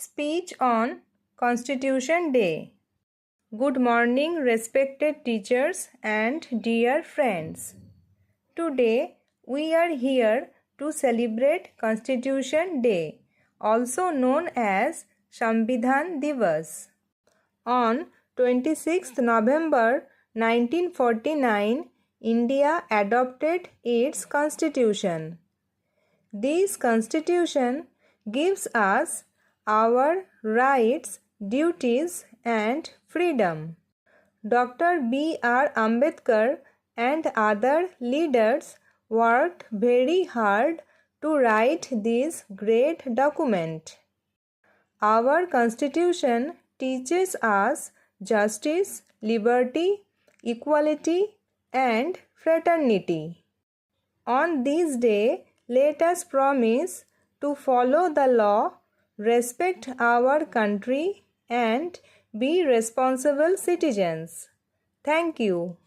Speech on Constitution Day. Good morning, respected teachers and dear friends. Today we are here to celebrate Constitution Day, also known as Samvidhan Divas. On 26th November 1949, India adopted its constitution. This constitution gives us our rights, duties and freedom. Dr. B.R. Ambedkar and other leaders worked very hard to write this great document. Our constitution teaches us justice, liberty, equality and fraternity. On this day, let us promise to follow the law, respect our country and be responsible citizens. Thank you.